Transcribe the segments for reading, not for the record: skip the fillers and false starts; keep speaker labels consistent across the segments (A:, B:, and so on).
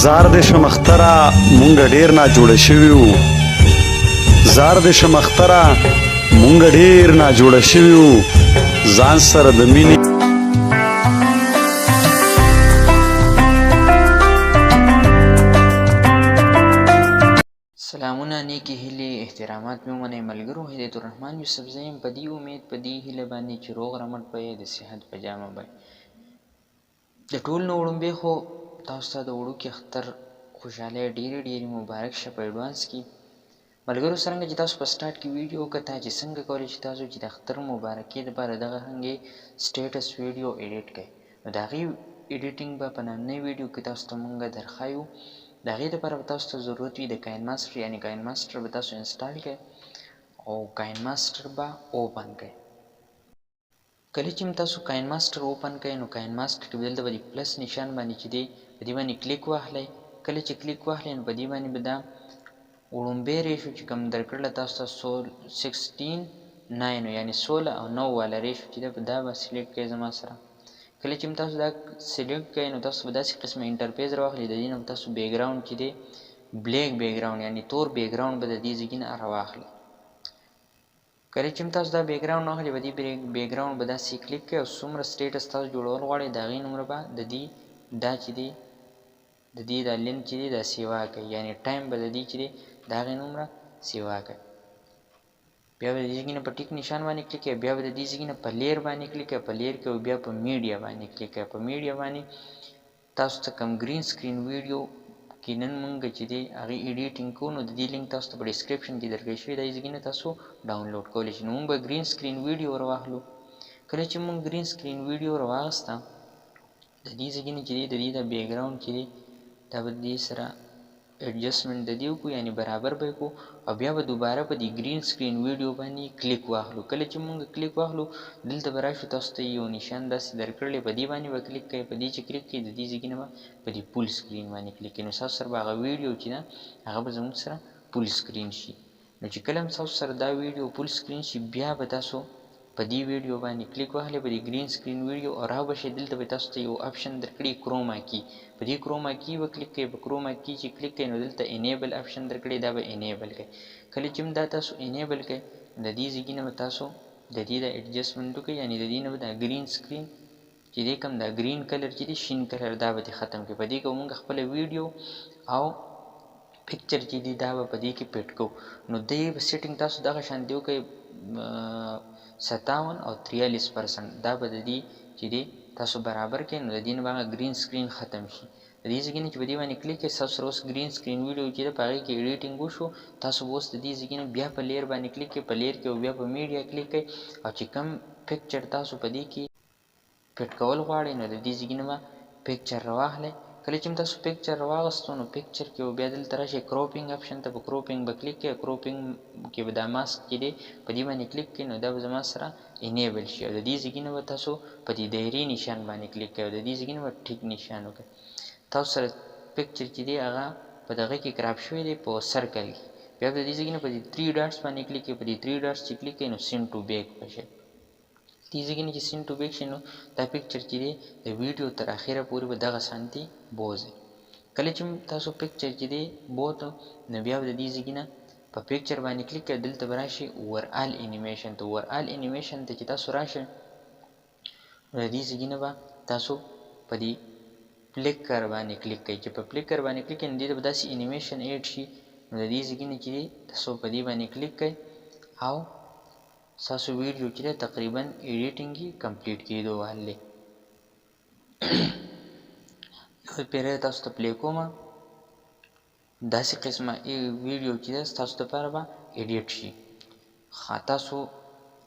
A: زار د شمختره مونږ ډیر نا جوړ شوی وو زار د شمختره مونږ ډیر نا جوړ شوی وو ځان سره د مینې
B: سلامونه نیکی هیلې احترامات مې ومنئ ملګرو هدایت الرحمن یوسف زه یم په دې امید په دې هیله باندې چې روغ رمټ به یې د صحت په جامه به د ټول نه وړومبې خو تاسو ته د وړوکي اختر خوشحالۍ ډېرې مبارک شه په اډوانس کې ملګرو څرنګه چې تاسو په سټارټ کې ویډیو وکته چې څنګه کولی شئ تاسو چې د اختر مبارکۍ دپاره دغه رنګې سټیټس ویډیو ایډیټ کړئ نو د هغې ایډیټینګ به په نننۍ ویډیو کې تاسو ته مونږ درښایو د هغې دپاره به تاسو ته ضرورت وي د کاین ماسټر یعنې کاین ماسټر به تاسو انسټال کړئ او کاین ماسټر به اوپن کړئ کله چې تاسو کاین ماسټر اوپن کړئ نو کاین ماسټر کې دلته به د پلس نشان باندې چې دی په دې باندې کلیک واخلئ کله چې کلیک واخلئ نو په دې باندې به دا وړومبی ریشو چې کوم درکړله تاسو ته 16:9 یعنې 16 او 9 والا ریشو چې ده په دا به سلیکټ کړئ زما سره کله چې تاسو دا سلیکټ کړئ نو تاسو به داسې قسمه انټرفیس راواخلئ د دې نه به تاسو بیکګراوند چې دی بلیک بیکګراوند یعنې تور بیکګراوند به د دې ځای نه راواخلئ کله چې تاسو دا بیکګراوند واخلئ په دې بیکګراوند به داسې کلیک کړئ او څومره سټیټس تاسو جوړول غواړئ د هغې نومره به د دې دا چې دی د دې دا لینک چې دی دا سیوا کوي یعنې ټایم به د دې چې دی د هغې نومره سیوا کوي بیا به د دې ځای نه په ټیک نشان باندې کلیک کوئ بیا به د دې ځای نه په لیر باندې کلیک کوئ په لیر کې او بیا په میډیا باندې کلیک کوئ په میډیا باندې تاسو ته کوم ګرین سکرین ویډیو کې نن مونږ چې دی هغې ایډیټینګ کوو نو د دې لینک تاسو ته په ډسکرپشن کې درکړی شوي دا ځای نه تاسو ډاونلوډ کولی شئ نو مونږ به ګرین سکرین ویډیو راواخلو کله چې مونږ ګرین سکرین ویډیو راواخسته د دې ځای نه چې دی د دې د بیکګراوند چې دی دا به د دې سره ایډجسټمنټ د دې وکړو یعنې برابر به یې کړو او بیا به دوباره په دې ګرین سکرین ویډیو باندې کلیک واخلو کله چې مونږ کلیک واخلو دلته به راشو تاسو ته یو نشان داسې درکړلی په دې باندې به کلیک کوئ په دې چې کلیک کوئ د دې ځای نه به په دې فول سکرین باندې کلیک کوئ نو ستاسو سره به هغه ویډیو چې ده هغه به زموږ سره فول سکرین شي نو چې کله هم ستاسو سره دا ویډیو فول سکرین شي بیا به تاسو په دې ویډیو باندې کلیک واخلئ په دې ګرین سکرین ویډیو او راوبشئ دلته به تاسو ته یو آپشن درکړي کروما کی په دې کروما کی به کلیک کوئ په کروما کی چې کلیک کوئ نو دلته انیبل آپشن درکړي دا به انیبل کوئ کله چې دا تاسو انیبل کوئ د دې ځای نه به تاسو د دې د ایډجسټمنټ وکړئ یعنې د دې نه به دا ګرین سکرین چې دی کوم دا ګرین کلر چې دی شین کلر دا به دې ختم کړي په دې کې مونږ خپله ویډیو او پکچر چې دی دا به په دې کې پیټ کوو نو دې سیټینګ تاسو دغه شانتې وکړئ 57 او 43% دا به د دې چې دی تاسو برابر کړئ نو د دې نه به هغه ګرین سکرین ختم شي د دې ځای نه چې په دې باندې کلیک کړئ ستاسو سره اوس ګرین سکرین ویډیو چې ده په هغې کې ایډیټینګ وشو تاسو به اوس د دې ځای نه بیا په لیر باندې کلیک کړئ په لیر کې او بیا په میډیا کلیک کړئ او چې کوم پکچر تاسو په دې کې پیټ کول غواړئ نو د دې ځای نه به پکچر راواخلئ کله چې تاسو پکچر راواغستو نو پکچر کې بیا دلته راشئ کروپینګ آپشن ته په کروپینګ به کلیک کړئ کروپینګ کې به دا ماسک چې دی په دې باندې کلیک کړئ نو دا به زما سره انیبل شي او د دې ځای نه به تاسو په دې دایرې نشان باندې کلیک کړئ او د دې ځای نه به ټیک نشان وکړئ تاسو سره پکچر چې دی هغه په دغه کې کراپ شوی دی په سرکل کې بیا د دې ځای نه په دې 3 ډاټس باندې کلیک کړئ په دې 3 ډاټس چې کلیک کړئ نو سینډ ټو بیک به شي دې ځای نه چې سینډ ټو بیک شي نو دا پکچر چې دی د ویډیو تر اخره پورې به دغه شانتې بوځئ کله چې تاسو پکچر چې دی بوته نو بیا به د دې ځای نه په پکچر باندې کلیک کړئ دلته به راشئ اوورآل انیمیشن ته اوورآل انیمیشن ته چې تاسو راشئ نو د دې ځای نه به تاسو په دې فلیکر باندې کلیک کړئ چې په فلیکر باندې کلیک کړئ نو دې ته به داسې انیمیشن ایډ شي نو د دې ځای نه چې دی تاسو په دې باندې کلیک کړئ او ستاسو ویډیو چې دی تقریبا ایډیټینګ یې کمپلیټ کېدو حال دی یو پیره تاسو ته پلی کومه داسې قسمه ویډیو چې ده ستاسو دپاره به ایډیټ شي تاسو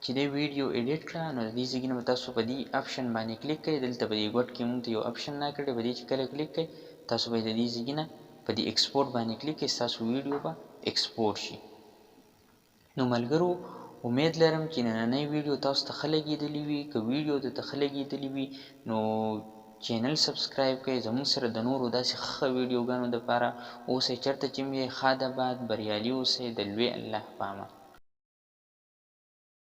B: چې دی ویډیو ایډیټ کړه نو د دې ځای نه به تاسو په دې آپشن باندې کلیک کوئ دلته په دې ګوټ کې مونږ ته یو آپشن راکړی په دې چې کله کلیک کوئ تاسو به د دې ځای نه په دې ایکسپورټ باندې کلیک کوئ ستاسو ویډیو به ایکسپورټ شي نو ملګرو امید لرم چې نننۍ ویډیو تاسو ته ښه لګېدلې وي که ویډیو درته ښه لګېدلې وي نو چینل سبسکرایب کړئ زموږ سره د نورو داسې ښه ویډیوګانو دپاره اوسئ چېرته چې مې ښاد آباد بریالي اوسئ د لوی الله په امان